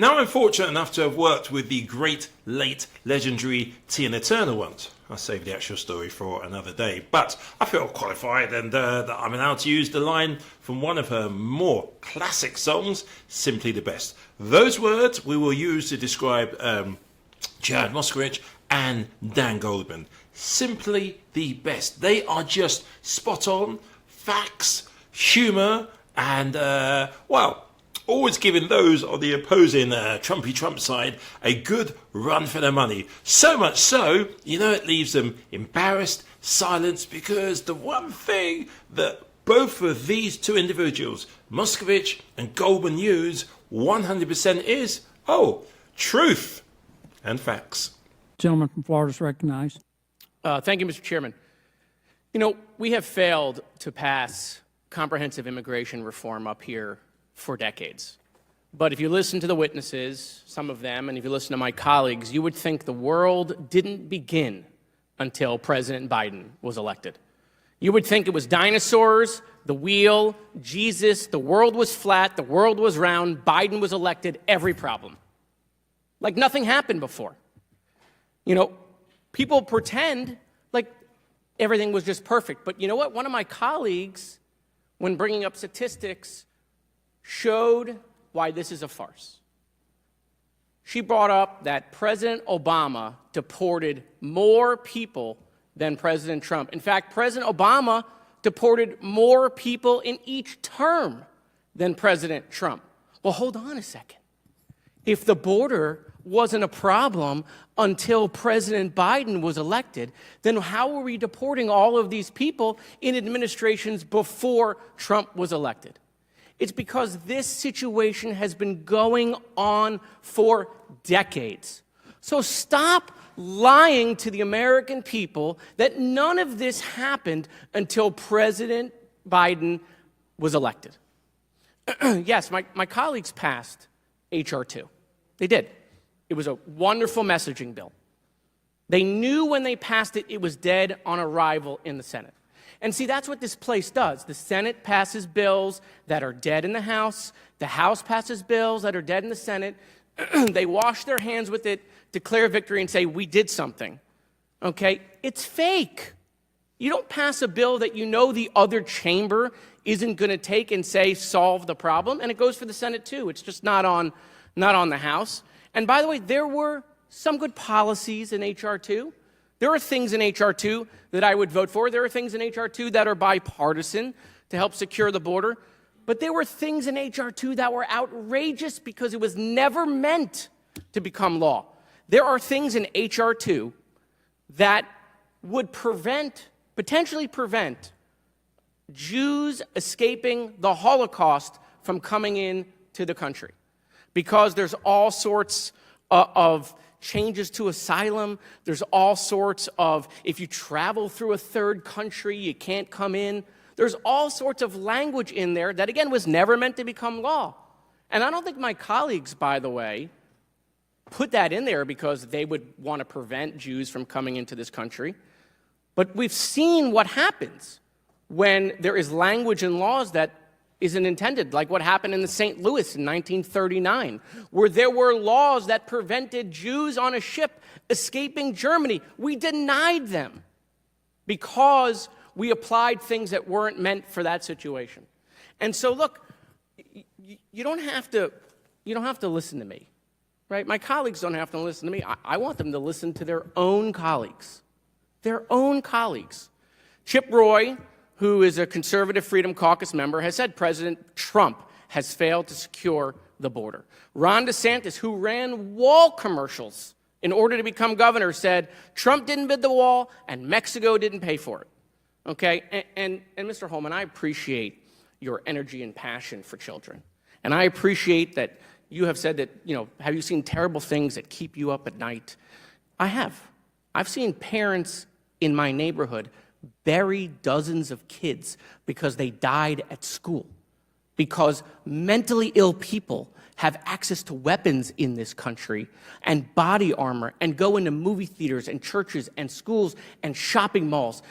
Now I'm fortunate enough to have worked with the great, late, legendary Tina Turner once. I'll save the actual story for another day, but I feel qualified and that I'm allowed to use the line from one of her more classic songs, Simply the Best. Those words we will use to describe Jared Moskowitz and Dan Goldman. Simply the best. They are just spot on, facts, humour, and, always giving those on the opposing Trumpy Trump side a good run for their money. So much so, it leaves them embarrassed, silenced, because the one thing that both of these two individuals, Moskowitz and Goldman, use 100% is, truth and facts. Gentleman from Florida is recognized. Thank you, Mr. Chairman. We have failed to pass comprehensive immigration reform up here for decades. But if you listen to the witnesses, some of them, and if you listen to my colleagues, you would think the world didn't begin until President Biden was elected. You would think it was dinosaurs, the wheel, Jesus, the world was flat, the world was round, Biden was elected, every problem. Like nothing happened before. People pretend like everything was just perfect. But you know what? One of my colleagues, when bringing up statistics, showed why this is a farce. She brought up that President Obama deported more people than President Trump. In fact, President Obama deported more people in each term than President Trump. Well, hold on a second. If the border wasn't a problem until President Biden was elected, then how were we deporting all of these people in administrations before Trump was elected? It's because this situation has been going on for decades. So stop lying to the American people that none of this happened until President Biden was elected. Yes, my colleagues passed H.R. 2. They did. It was a wonderful messaging bill. They knew when they passed it, it was dead on arrival in the Senate. And see, that's what this place does. The Senate passes bills that are dead in the House. The House passes bills that are dead in the Senate. They wash their hands with it, declare victory, and say, we did something. Okay? It's fake. You don't pass a bill that you know the other chamber isn't going to take and say, solve the problem. And it goes for the Senate, too. It's just not on the House. And by the way, there were some good policies in H.R. 2. There are things in H.R. 2 that I would vote for. There are things in H.R. 2 that are bipartisan to help secure the border. But there were things in H.R. 2 that were outrageous because it was never meant to become law. There are things in H.R. 2 that would potentially prevent Jews escaping the Holocaust from coming into the country. Because there's all sorts of changes to asylum. There's all sorts of, if you travel through a third country, you can't come in. There's all sorts of language in there that, again, was never meant to become law. And I don't think my colleagues, by the way, put that in there because they would want to prevent Jews from coming into this country. But we've seen what happens when there is language in laws that isn't intended, like what happened in the St. Louis in 1939, where there were laws that prevented Jews on a ship escaping Germany. We denied them because we applied things that weren't meant for that situation. And so, look, you don't have to listen to me, right? My colleagues don't have to listen to me. I want them to listen to their own colleagues, Chip Roy, who is a Conservative Freedom Caucus member, has said President Trump has failed to secure the border. Ron DeSantis, who ran wall commercials in order to become governor, said Trump didn't build the wall and Mexico didn't pay for it. Okay? And Mr. Holman, I appreciate your energy and passion for children. And I appreciate that you have said that, have you seen terrible things that keep you up at night? I have. I've seen parents in my neighborhood bury dozens of kids because they died at school, because mentally ill people have access to weapons in this country and body armor and go into movie theaters and churches and schools and shopping malls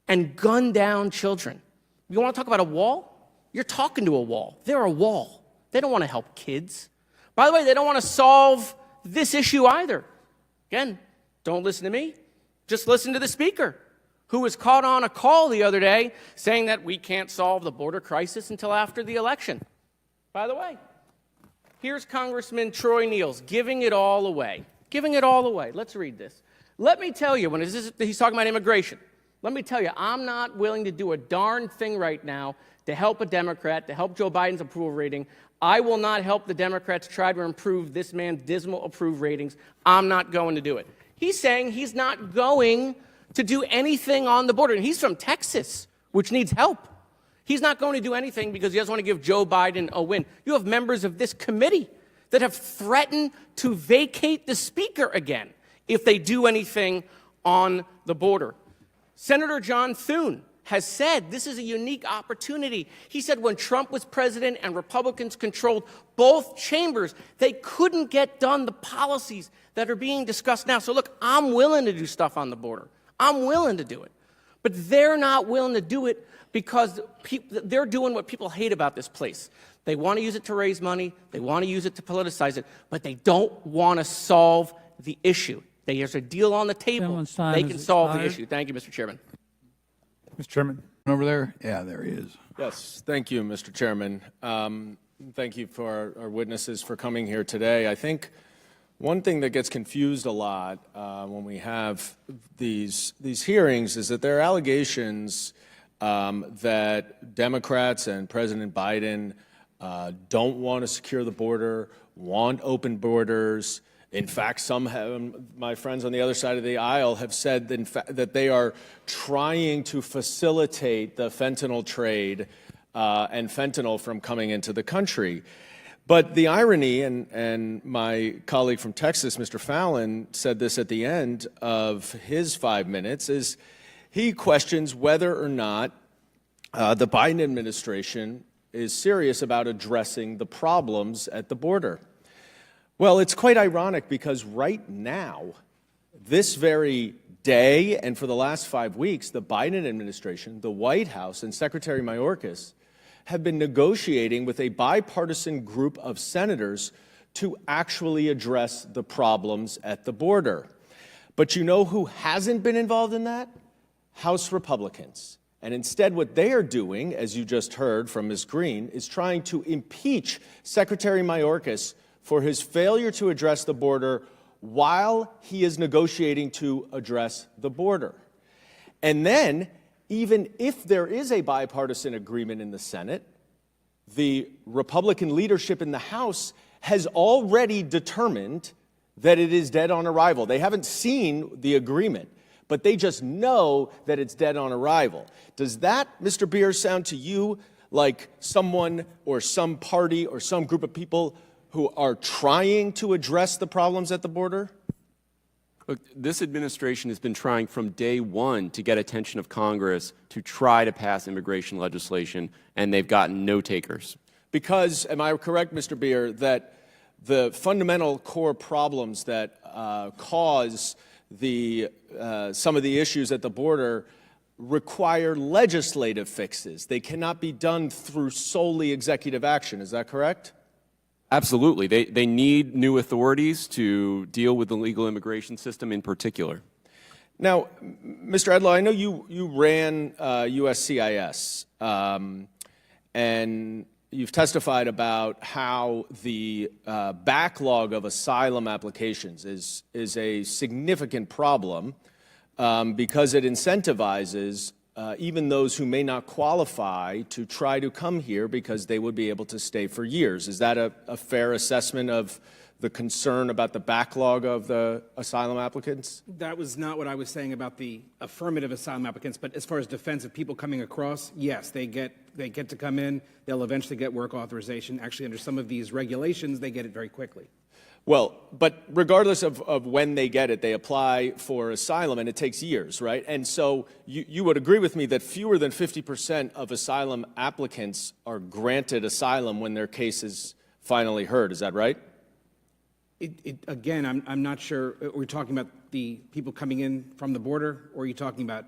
and gun down children. You want to talk about a wall? You're talking to a wall. They're a wall. They don't want to help kids. By the way, they don't want to solve this issue either. Again, don't listen to me. Just listen to the speaker, who was caught on a call the other day saying that we can't solve the border crisis until after the election. By the way, here's Congressman Troy Niels giving it all away. Giving it all away. Let's read this. Let me tell you, he's talking about immigration, let me tell you, I'm not willing to do a darn thing right now to help a Democrat, to help Joe Biden's approval rating. I will not help the Democrats try to improve this man's dismal approval ratings. I'm not going to do it. He's saying he's not going to do anything on the border. And he's from Texas, which needs help. He's not going to do anything because he doesn't want to give Joe Biden a win. You have members of this committee that have threatened to vacate the speaker again if they do anything on the border. Senator John Thune has said this is a unique opportunity. He said when Trump was president and Republicans controlled both chambers, they couldn't get done the policies that are being discussed now. So look, I'm willing to do stuff on the border. I'm willing to do it. But they're not willing to do it because they're doing what people hate about this place. They want to use it to raise money. They want to use it to politicize it. But they don't want to solve the issue. There's a deal on the table. They can solve the issue. Thank you, Mr. Chairman. Mr. Chairman, over there? Yeah, there he is. Yes, thank you, Mr. Chairman. Thank you for our witnesses for coming here today. I think one thing that gets confused a lot when we have these hearings is that there are allegations that Democrats and President Biden don't want to secure the border, want open borders. In fact, some my friends on the other side of the aisle have said that they are trying to facilitate the fentanyl trade and fentanyl from coming into the country. But the irony, and my colleague from Texas, Mr. Fallon, said this at the end of his 5 minutes, is he questions whether or not the Biden administration is serious about addressing the problems at the border. Well, it's quite ironic because right now, this very day and for the last 5 weeks, the Biden administration, the White House, and Secretary Mayorkas have been negotiating with a bipartisan group of senators to actually address the problems at the border. But you know who hasn't been involved in that? House Republicans. And instead, what they are doing, as you just heard from Ms. Green, is trying to impeach Secretary Mayorkas for his failure to address the border while he is negotiating to address the border. And then, even if there is a bipartisan agreement in the Senate, the Republican leadership in the House has already determined that it is dead on arrival. They haven't seen the agreement, but they just know that it's dead on arrival. Does that, Mr. Beer, sound to you like someone or some party or some group of people who are trying to address the problems at the border? Look, this administration has been trying from day one to get attention of Congress to try to pass immigration legislation, and they've gotten no takers. Because, am I correct, Mr. Beer, that the fundamental core problems that cause some of the issues at the border require legislative fixes? They cannot be done through solely executive action. Is that correct? Absolutely. They need new authorities to deal with the legal immigration system in particular. Now, Mr. Edlow, I know you ran USCIS, and you've testified about how the backlog of asylum applications is a significant problem because it incentivizes even those who may not qualify to try to come here because they would be able to stay for years. Is that a fair assessment of the concern about the backlog of the asylum applicants? That was not what I was saying about the affirmative asylum applicants, but as far as defensive people coming across, yes, they get to come in. They'll eventually get work authorization. Actually, under some of these regulations, they get it very quickly. Well, but regardless of when they get it, they apply for asylum, and it takes years, right? And so you would agree with me that fewer than 50% of asylum applicants are granted asylum when their case is finally heard. Is that right? Again, I'm not sure. Are we talking about the people coming in from the border, or are you talking about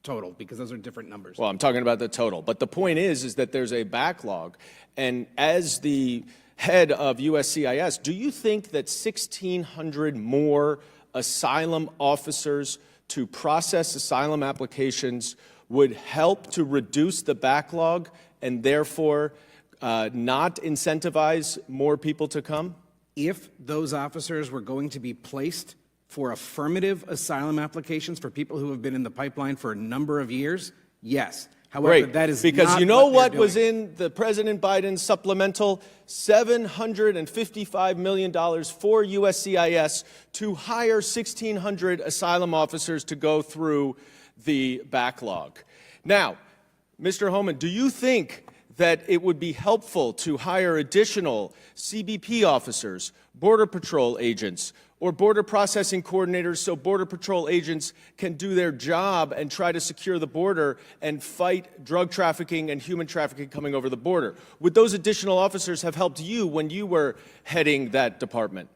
total? Because those are different numbers. Well, I'm talking about the total. But the point is that there's a backlog, and as the head of USCIS, do you think that 1,600 more asylum officers to process asylum applications would help to reduce the backlog and therefore not incentivize more people to come? If those officers were going to be placed for affirmative asylum applications for people who have been in the pipeline for a number of years, yes. However, Great, that is because not you know what they're was doing. in the President Biden supplemental? $755 million for USCIS to hire 1,600 asylum officers to go through the backlog. Now, Mr. Homan, do you think that it would be helpful to hire additional CBP officers, Border Patrol agents, or border processing coordinators so Border Patrol agents can do their job and try to secure the border and fight drug trafficking and human trafficking coming over the border? Would those additional officers have helped you when you were heading that department?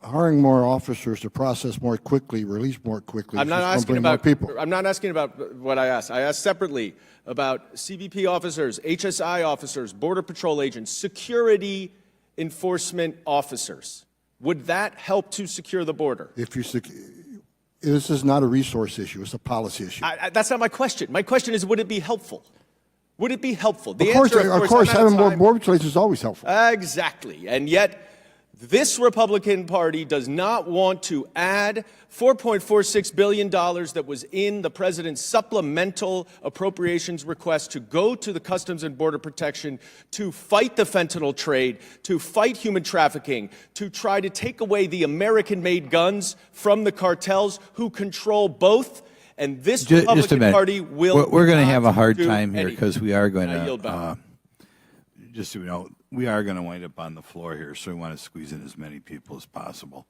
Hiring more officers to process more quickly, release more quickly. I'm not is asking gonna bring more about people. I'm not asking about what I asked. I asked separately about CBP officers, HSI officers, Border Patrol agents, security enforcement officers. Would that help to secure the border? This is not a resource issue; it's a policy issue. That's not my question. My question is, would it be helpful? Would it be helpful? The Of course, answer, of course, I'm out of having more time. border patrols is always helpful. Exactly. And yet, this Republican Party does not want to add $4.46 billion that was in the president's supplemental appropriations request to go to the Customs and Border Protection to fight the fentanyl trade, to fight human trafficking, to try to take away the American-made guns from the cartels who control both. And this Just a Republican minute. Party will We're going to not have a hard do time here anything. because we are going I yield back. to, just so you know, we are going to wind up on the floor here, so we want to squeeze in as many people as possible.